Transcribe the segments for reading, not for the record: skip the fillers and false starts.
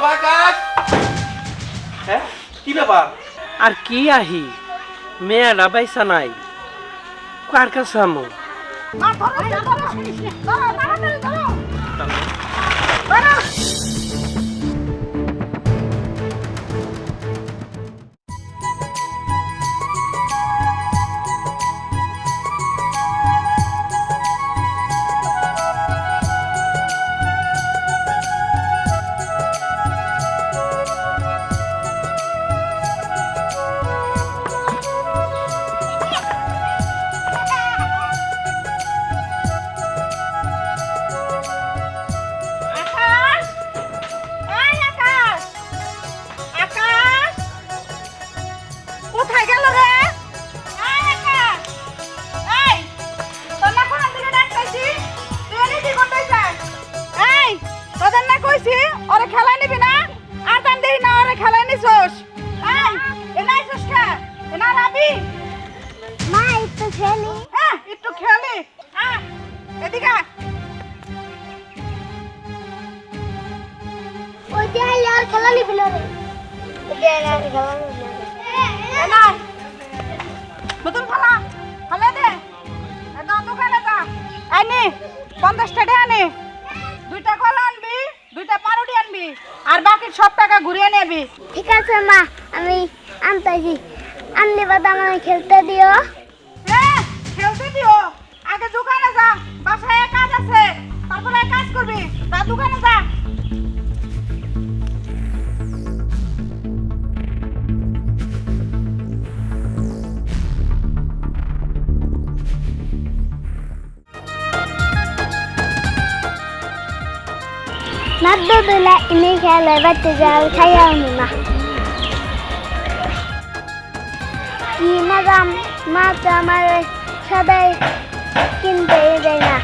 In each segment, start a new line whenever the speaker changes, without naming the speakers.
বাবা আকাশ, হ্যাঁ কি ব্যাপার?
আর কি আহি মেয়েরা বাইসা নাই কার কাছে আমো
আর বাকি সব টাকা ঘুরিয়ে নেবি।
ঠিক আছে মা, আমি আনতাছি। আনলে বাদা আমাকে খেলতে দিও।
হ্যাঁ খেলতে দিও, আগে দোকানে যা, বাসায় কাজ আছে, তারপরে কাজ করবি। যা দোকানে যা।
নাদ্দু দুলা ইনি খেলে বাচ্চা যাও খাইয়া না কি না দাম মা তো আমার সদাই কিনতে দেয় না।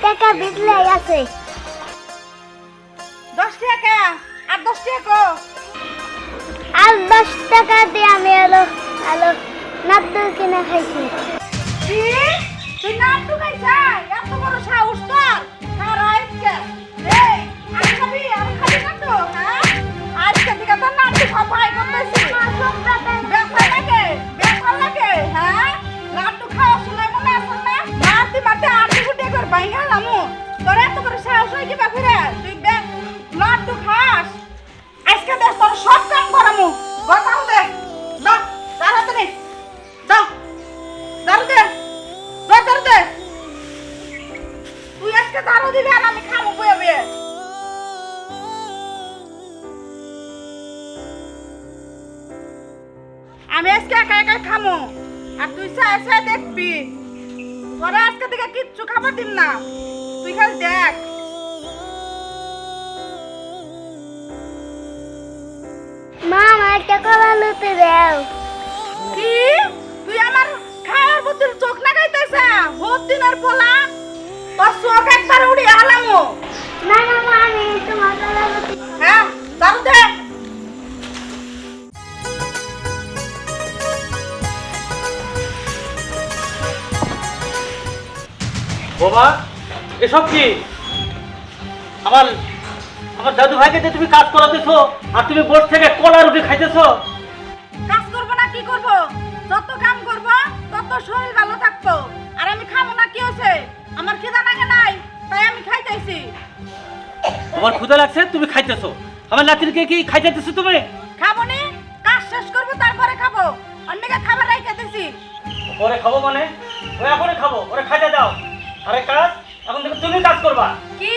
টাকা বিজলে আছে
10 টাকা আর 10 টাকা
আর 10 টাকা দিয়ে আমি আলো নাদ্দু কিনে খাইছি।
কি তুই নাদ্দু খাইছাস? এত বড় সাহস তোর? আর আজকে এই আমি খাবি নাদ্দু? হ্যাঁ আজকে থেকে তো নাদ্দু সবাই করতেছি। ব্যথা লাগে হ্যাঁ নাদ্দু খাওয়ার সময় মনে আছে না? মারতে আড়ি গুটে কর বাইঙ্গা লামু। তোর এত বড় সাহস হয় কি বাপুরে? তুই নাদ্দু খাস? আজকে দেখ তোর সব কাম করামু। গতাও দে দাও তাড়াতাড়ি দাও দাও দে দাও দে। তুই আজকে দাঁড়ো দিবি আর আমি খামু বইবে। আমি আজকে একা একা খামু আর তুই চাই দেখবি। তোরা আজকে থেকে কিচ্ছু খাবার দিন না, তুই খালি দেখ।
মা আমার একটা কলা লুতে দাও।
কি তুই আমার খাওয়ার বুদ্ধির চোখ লাগাইতেছ? বহুত দিনের পোলা তোর চোখ একবার উড়িয়ে হালামু।
না না মা আমি তোমার কলা লুতে।
হ্যাঁ দাঁড়ু দে।
বাবা এসব কি? আমার দাদু ভাইকে যে তুমি কাজ করাতেছো আর তুমি বস থেকে কলা রুটি খাইতেছো।
কাজ করবো না কি করবো? যত কাম করবো তত শরীর ভালো থাকবো। আর আমি খাবো না কি হয়েছে? আমার খিদা লাগে নাই তাই আমি খাইতেছি।
তোমার ক্ষুধা লাগছে তুমি খাইতেছো, আমার নাতিকে কি খাইতেছো তুমি?
খাবো নি, কাজ শেষ করবো তারপরে খাবো। অন্যকে খাবার রাইখে দিছি।
পরে খাবো মানে? ওই এখনই খাবো, ওরে খাইতে দাও। আরে কাজ এখন থেকে তুমি কাজ করবা।
কি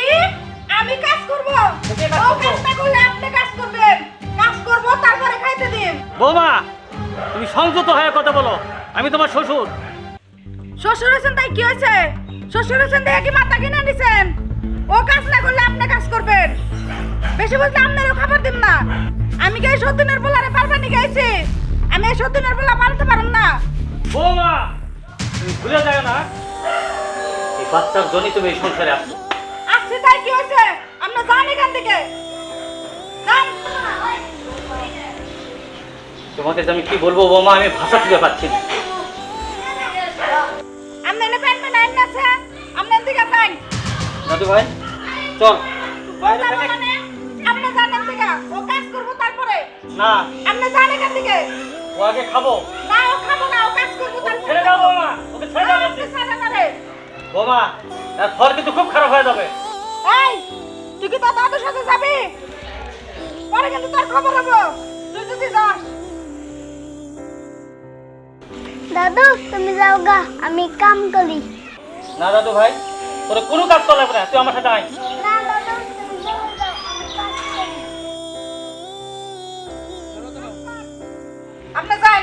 আমি কাজ করবো?
কে কাজ
ও
করবো?
কাজ না করলে আপনি কাজ করবেন। কাজ করবো তারপরে খাইতে দিন।
বৌমা তুমি সংযত হয়ে কথা বলো, আমি তোমার শ্বশুর।
শ্বশুর হয়েছেন তাই কি হয়েছে? শ্বশুর হয়েছেন দেখে কি মাথা কিনে নিছেন? ও কাজ না করলে আপনি কাজ করবেন। বেশি বলতে আপনারও খাবার দিন না। আমি কে সতীনের বলারে পারবানি গাইছি, আমি এই সতীনের বলা পালতে পারুম না।
বৌমা তুমি ভুলে যাও না এই বাচ্চার জন্য তুমি এই সংসারে আসছো।
আসছে তাই কি হয়েছে, আমরা জানি এখান থেকে যান।
তোমাকে যে আমি কি বলবো বৌমা, আমি ভাষা খুঁজে পাচ্ছি না।
আমরা এনে প্যান্ট প্যান্ট আইন আছে, আমরা এদিকে যাই।
দাদু ভাই চল বাইরে
যাবো
থেকে।
মানে আমরা জানেন থেকে ও কাজ করবো তারপরে।
না
আমরা জানি এখান থেকে।
ও আগে খাবো।
না ও খাবো না, ও কাজ করবো
ওকে
তারপরে।
ছেড়ে দাও বৌমা, ওকে ছেড়ে দাও বলছি।
ছাড়া না রে।
বৌমা তার ফল কিন্তু খুব খারাপ হয়ে যাবে।
এই তুই কি তোর দাদুর সাথে যাবি? পরে কিন্তু তোর খবর হবো তুই যদি যাস।
দাদু তুমি যাও গা, আমি কাম করি।
না দাদু ভাই তোর কোনো কাজ করা লাগবে না, তুই আমার সাথে আয়।
না দাদু তুমি যাও যাও, আমি কাজ করি।
আমরা যাই।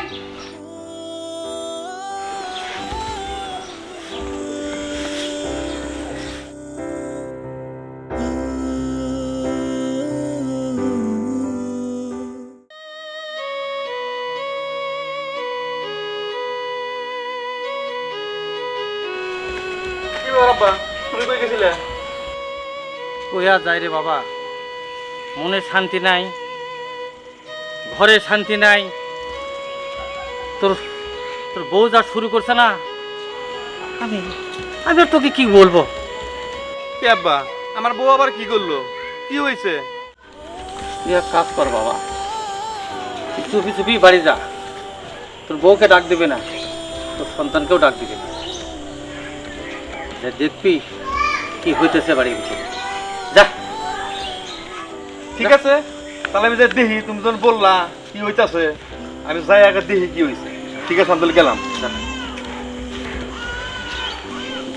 কি ব্যাপার আব্বা, তুমি কই গেছিলে?
কইয়া যাই রে বাবা, মনে শান্তি নাই, ঘরে শান্তি নাই। তোর তোর বউ যা শুরু করছে না, আমি আমি আর তোকে কি বলবো।
কি আব্বা, আমার বউ আবার কি করলো? কি হয়েছে?
তুই এক কাজ কর বাবা, তুই চুপি চুপি বাড়ি যা। তোর বউকে ডাক দিবে না, তোর সন্তানকেও ডাক দিবে না। যা দেখবি কি হইতেছে বাড়ির ভিতরে। যা।
ঠিক আছে, তাহলে আমি যাই দেখি। তুমি যখন বললা কি হইতাছে, আমি যাই আগে দেখি কি হয়েছে। ঠিক আছে, আমি তাহলে গেলাম।
যা।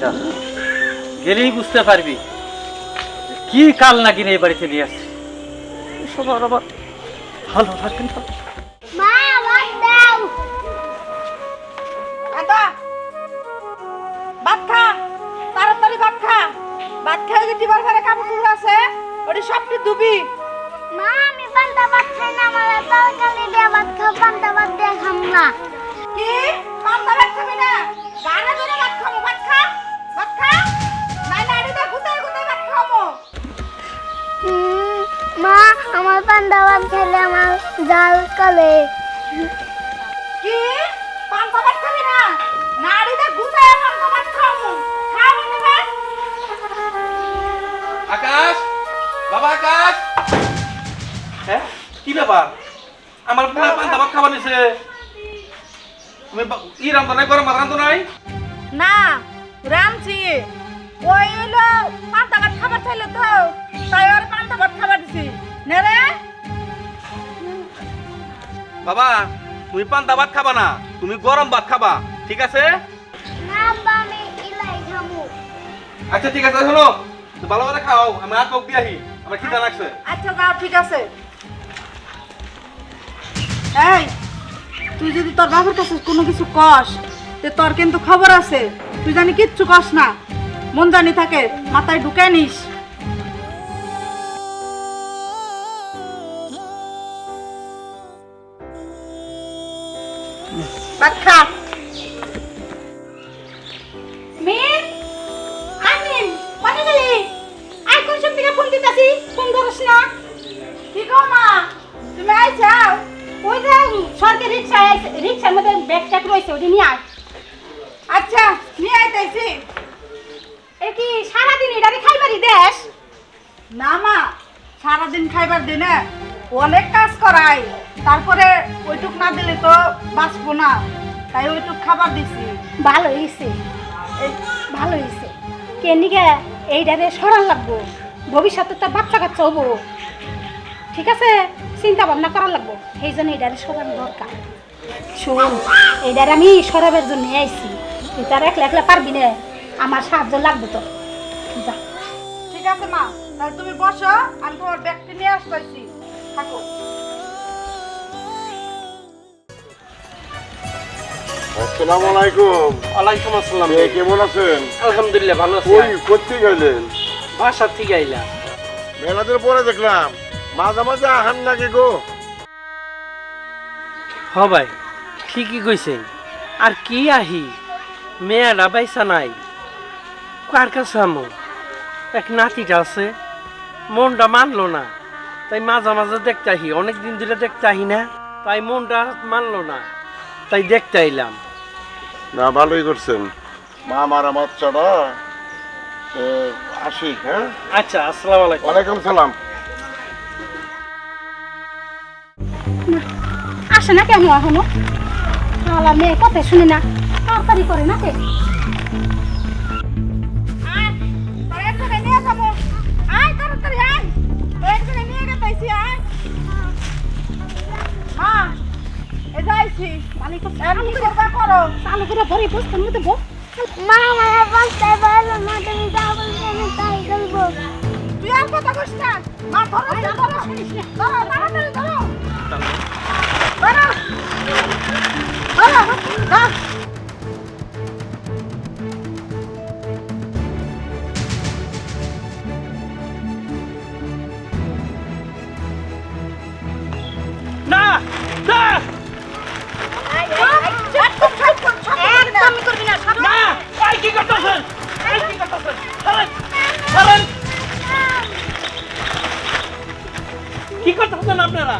যা। গেলেই বুঝতে পারবি কি কাল নাকি এই বাড়িতে নিয়ে আসছে। সবার আবার ভালো থাকবেন।
মা ভাত দাও।
আদা ভাত খা, তাড়াতাড়ি ভাত খা। ভাত খাই যে টিবার ঘরে কাপড় চোপড় আছে ওটি সবটি ধুবি।
মা আমি পান্তা ভাত খাই না, আমার তরকারি দিয়ে ভাত খাও, পান্তা ভাত দিয়ে খাম না।
কি পান্তা ভাত খাবি না? গানে ধরে ভাত খাবো। ভাত খা, ভাত খা। নাই না এদিকে গুতাই গুতাই ভাত খাবো।
মা আমার পান্তা ভাত খেলে আমার জাল করে।
কি পান্তা ভাত খাবি না? না এদিকে গুতাই পান্তা ভাত খাবো। খাবি না ভাত?
আকাশ, বাবা আকাশ। হ্যাঁ, কি ব্যাপার? আমার পুরা পান্তা ভাত খাবার নিছে। তুমি ই রান্ধো নাই, গরম ভাত রান্ধো নাই?
না রামছি, ওই হলো পান্তা ভাত খাবার চাইলো তো, তাই ওর পান্তা ভাত খাবার দিছি। নে রে
বাবা, তুমি পান্তা ভাত খাবা না, তুমি গরম ভাত খাবা। ঠিক আছে?
না আব্বা আমি ইলাই খামু।
আচ্ছা ঠিক আছে, শোনো, তো ভালো করে খাও। আমি আর কোক দিয়ে আহি, আমার খিদা লাগছে।
আচ্ছা যাও, ঠিক আছে। এই তুই যদি তোর বাবার কাছে কোনো কিছু কস, তে তোর কিন্তু খবর আছে। তুই জানি কিচ্ছু কস না, মন জানি থাকে, মাথায় ঢুকে নিস। ভাত খা। মিম, আমিন, কোনে গেলি? আই কোন সব থেকে ফোন দিতাছি, ফোন ধরস না। কি গো মা, তুমি আইছাও?
ওই যে সরকারি রিক্সার মধ্যে ব্যাগ ট্যাগ রয়েছে, ওটা নিয়ে আয়।
আচ্ছা নিয়ে আইতেছি।
এ কি সারাদিন এটারে খাইবারই দেশ?
না মা, সারাদিন খাইবার দিনে অনেক কাজ করাই, তারপরে ওইটুক না দিলে তো বাঁচবো না, তাই ওইটুক খাবার দিছি।
ভালো হয়েছে, ভালো হয়েছে। কেনিকে এইটারে সরান লাগবো, ভবিষ্যতে তার বাচ্চা কাচ্চা হবো। ঠিক আছে, চিন্তা ভাবনা করার লাগবো, সেই জন্য এইটারে সরানো দরকার। শোন, এইটারে আমি সরাবের জন্য আইছি, তুই তার একলা একলা পারবি না, আমার সাহায্য লাগবে তো। যা।
ঠিক আছে মা, তাহলে তুমি বসো, আমি তোমার ব্যাগটি নিয়ে আসতেছি। থাকো।
আসসালামু আলাইকুম।
ওয়ালাইকুম আসসালাম।
কেমন আছেন?
আলহামদুলিল্লাহ ভালো আছি।
কই করতে গেলেন?
বাসা থেকে আইলা।
মেলাদের পরে দেখলাম মাঝে মাঝে আহান নাকি গো?
হ ভাই ঠিকই কইছেন। আর কি আহি মেয়েরা বাইসা নাই, কার কাছে আমো? এক নাতিটা আছে, মনটা মানলো না, তাই মাঝে মাঝে দেখতে আহি। অনেকদিন ধরে দেখতে আহি না, তাই মনটা মানলো না, তাই দেখতে আইলাম।
না ভালোই করছেন। মা মারা বাচ্চাটা আসি। হ্যাঁ,
আচ্ছা, আসসালামু আলাইকুম।
ওয়ালাইকুম সালাম।
আসে না কেন এখনো? শালা মেয়ে কথা শুনে না, তাড়াতাড়ি করে না কে?
আয় তোর এক জায়গায় নিয়ে যাবো। আয় তাড়াতাড়ি আয়, তোর এক জায়গায় নিয়ে গেতাইছি। আয় মা, এ যাইছি।
মালিক
এমনি করবা করো।
চালু করে ধরে বসতার মধ্যে বস।
মা আমার বাচ্চায় বলো না, তুমি যা বলবে আমি তাই করবো।
তুই আর কথা কইস না। মা ধরো, ধরো, ধরো, তাড়াতাড়ি ধরো। ধরো, ধরো, ধরো।
না না
একদমই করবি না, সব
না, এই কি করতেছেন? এই কি করতেছেন? ছাড়েন, ছাড়েন। কি করতেছেন আপনারা?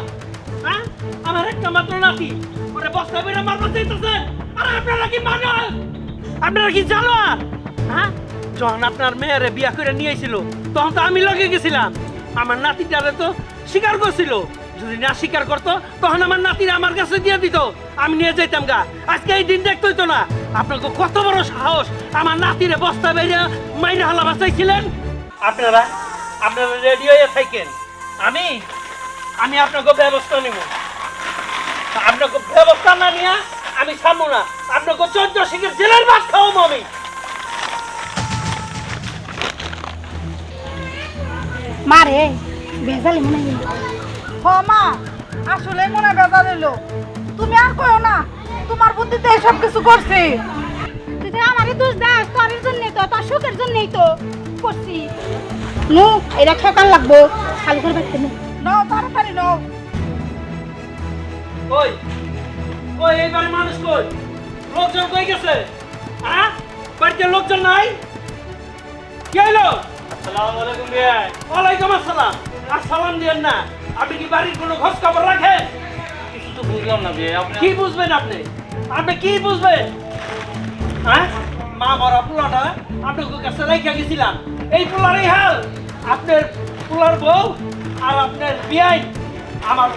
হ্যাঁ, আমার একটা মাত্র নাতি, ওরে বস্তা বেড়ে মারতে চাইতেছেন। আর আপনারা কি মানুষ? আপনারা কি জানোয়ার? হ্যাঁ, যখন আপনার মেয়েরে বিয়া করে নিয়ে আইছিল, তখন তো আমি লগে গেছিলাম। আমার নাতিটারে তো স্বীকার করছিল, যদি না স্বীকার করতো তখন আমার নাতিরা আমার কাছে দিয়ে দিত, আমি নিয়ে যেতাম গা। আজকে এই দিন দেখতেই তো না। আপনাকে কত বড় সাহস, আমার নাতিরে বস্তা বেরিয়ে মাইরে হালা বাঁচাইছিলেন। আপনারা আপনারা রেডি হয়ে থাকেন, আমি আমি আপনাকে ব্যবস্থা নিব। আপনাকে ব্যবস্থা না নিয়ে আমি ছাড়বো না। আপনাকে 14 শিখে জেলের ভাত খাওয়াবো আমি।
মারে ভেজালি মনে হয়।
হ মা, আসলে মনে বেজার এলো। তুমি আর কইও না, তোমার বুদ্ধিতে এসব কিছু করছি।
তুই তো আমারই দোষ দাস, তোর জন্যই তো, তোর সুখের জন্যই তো করছি। নো এটা খেকার লাগবো, খালি করে বাড়তে নো।
নাও তাড়াতাড়ি নাও।
কই কই এইবারে মানুষ কই? লোকজন কই গেছে? হ্যাঁ, বাড়িতে লোকজন নাই? কি হইলো? আসসালামু আলাইকুম ভাই। ওয়ালাইকুম আসসালাম। আর সালাম দিয়েন না। আপনি কি বাড়ির কোনো খোঁজ খবর রাখেন?
কিছু তো বুঝলাম না ভাই। আপনি
কি বুঝবেন আপনি? আপনি কি বুঝবেন? হ্যাঁ, মা মরা পোলাটা আপনার কাছে রেখে গেছিলাম। এই পোলার এই হাল। আপনার পোলার বউ আর আপনার বিয়াই আমার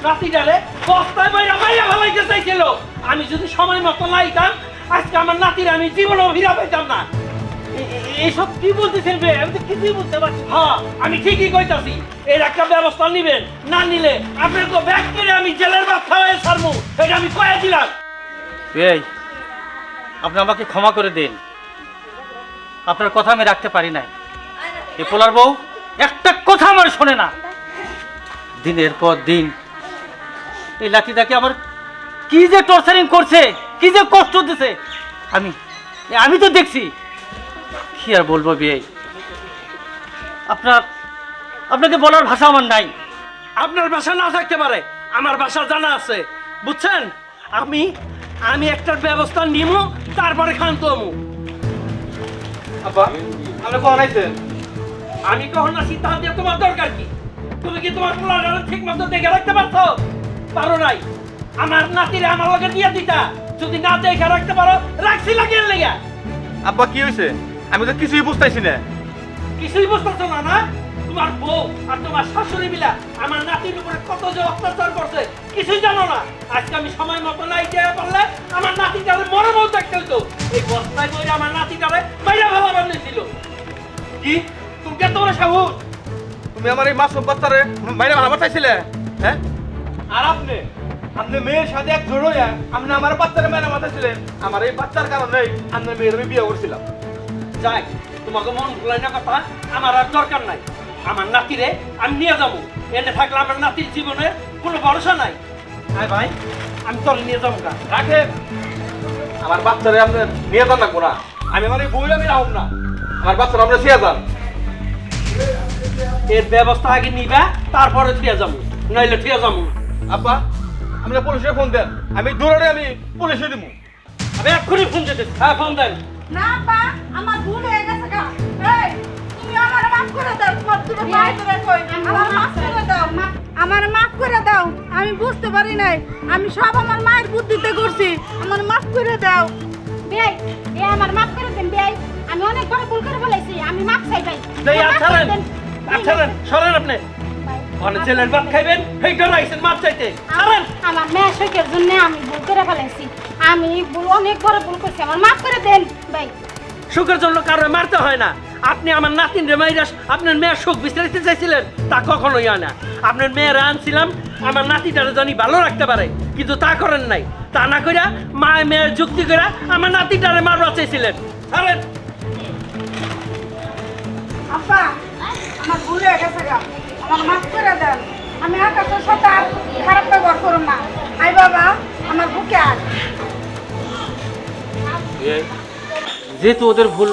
নাতিটারে বস্তায় বাইরে বাইরে ফেলাইতে চাইছিল। আমি যদি সময় মতো লাইতাম, আজকে আমার নাতির আমি জীবনেও ফিরা পাইতাম না। এইসব কি বলতেছেন ভাই? আমি তো কিছুই বুঝতে পারছি। হ্যাঁ, আমি ঠিকই কইতাছি। এর একটা ব্যবস্থা নিবেন, না নিলে আপনার তো ব্যাগ কেড়ে আমি জেলের ভাত খাওয়াই ছাড়বো, এটা আমি কয়ে দিলাম।
এই আপনি আমাকে ক্ষমা করে দিন, আপনার কথা আমি রাখতে পারি নাই। এই পোলার বউ একটা কথা আমার শোনে না। দিনের পর দিন এই লাঠিটাকে আমার কি যে টর্চারিং করছে, কি যে কষ্ট দিছে, আমি তো দেখছি। কি আর বলবো বিয়ে, আপনাকে বলার ভাষা আমার নাই।
আপনার ভাষা না থাকতে পারে, আমার ভাষা জানা আছে, বুঝছেন? আমি একটার ব্যবস্থা নিব, তারপরে খান তো আমু।
আব্বা আপনি কখন আইছেন?
আমি কখন আসি তা দিয়ে তোমার দরকার কি? তুমি কি তোমার পোলার ঠিক মতো দেখে রাখতে পারছো? পারো নাই। আমার নাতিরে আমার লগে দিয়ে দিতা, যদি না দেখে রাখতে পারো, রাখছি লাগিয়ে লেগে।
আব্বা কি হয়েছে? আমি তো কিছুই বুঝতেছি না।
কিছুই বুঝতেছো না? না, তোমার বউ আর তোমার শাশুড়ি মিলা আমার নাতির উপরে কত যে অত্যাচার করছে কিছুই জানো না। আজকে আমি সময় মতো নাই দেওয়া পারলে আমার নাতিটারে মরে মতো দেখতে হইতো। এই বস্তায় বইরে আমার নাতিটারে বাইরে ফেলা বানিয়েছিল।
কি তুমি কেন তোমার সাহস? তুমি আমার এই মাসুম বাচ্চারে বাইরে ভালো চাইছিলে? হ্যাঁ, আর আপনি মেয়ের সাথে এক জোড় হইয়া আপনি আমার বাচ্চারে মেরে মাথাছিলেন। আমার এই বাচ্চার কারণে আপনার মেয়ের আমি বিয়ে করছিলাম।
যাই, তোমাকে মন ভুলাই না কথা আমার আর দরকার নাই। আমার নাতিরে আমি নিয়ে যাবো। এনে থাকলে আমার নাতির জীবনে কোনো ভরসা নাই। হ্যাঁ ভাই, আমি তোর নিয়ে যাবো গা।
রাখেন, আমার বাচ্চারে আপনি নিয়ে যান লাগবো না। আমি আমার এই বই আমি রাখুন না, আমার বাচ্চারা আপনি ছিয়া যান।
এর ব্যবস্থা আগে নিবা, তারপরে থিয়া যাবো, নইলে থিয়া যাবো।
আব্বা আপনি পুলিশে ফোন দেন, আমি দূরে আমি পুলিশে দিব।
আমি এক্ষুনি ফোন দিতে। হ্যাঁ ফোন দেন।
না আব্বা আমার ভুল হয়ে গেছে গা। এই তুমি আমার মাফ করে দাও, তোমার দুটো পায়ে ধরে কই আমার মাফ করে দাও, আমার মাফ করে দাও। আমি বুঝতে পারি নাই, আমি সব আমার মায়ের বুদ্ধিতে করছি, আমার মাফ করে দাও।
বেয়াই এ আমার মাফ করে দেন বেয়াই, আমি অনেক বড় ভুল করে ফেলেছি, আমি মাফ চাই ভাই।
এই
মাফ করে
আছাড়েন,
দেন।
আছাড়েন, সরেন আপনি। অনেক ছেলের ভাত খাইবেন, এই ডরাইছেন মাপ চাইতে। সরেন।
আমার মেয়ে শোকের জন্য আমি ভুল করে ফেলেছি, আমি অনেক বড় ভুল করছি, আমার মাফ করে দেন ভাই।
সুখের জন্য কারো মারতে হয় না। আপনি আমার নাতিন রে মাইরাস আপনার মেয়ের সুখ বিস্তারিত চাইছিলেন, তা কখনোই হয় না। আপনার মেয়ের আনছিলাম আমার নাতিটারে জানি ভালো রাখতে পারে, কিন্তু তা করেন নাই। তা না কইরা মায়ের মেয়ের যুক্তি করে আমার নাতিটারে মারবা চাইছিলেন। ছাড়েন।
আব্বা আমার ভুল হয়ে গেছে গা, আমার মাফ করে দেন। আমি আকাশের সাথে আর খারাপ ব্যবহার করুন না। আই বাবা আমার বুকে আয়।
যেহেতু ওদের ভুল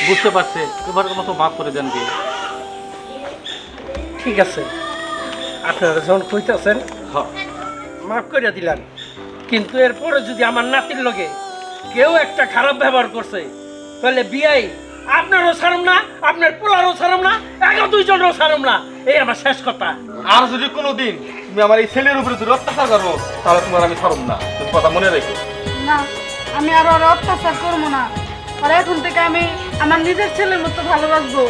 বুঝতে পারছে, এবারের মতো মাফ করে দেন বিয়ে।
ঠিক আছে, আপনারা যখন কইতেছেন মাফ করে দিলাম, কিন্তু এরপরে যদি আমার নাতির লগে কেউ একটা খারাপ ব্যবহার করছে, তাহলে বিয়াই আপনারও ছাড়ম না, আপনার পোলারও ছাড়ম না, একা দুইজনেরও ছাড়ম না। এই আমার শেষ কথা।
আর যদি কোনোদিন তুমি আমার এই ছেলের উপরে যদি অত্যাচার করো, তাহলে তোমার আমি ছাড়ব না, তুমি কথা মনে রেখো।
না আমি আর ওর অত্যাচার করবো না, আর এখন থেকে আমি আমার নিজের ছেলের মতো ভালোবাসবো।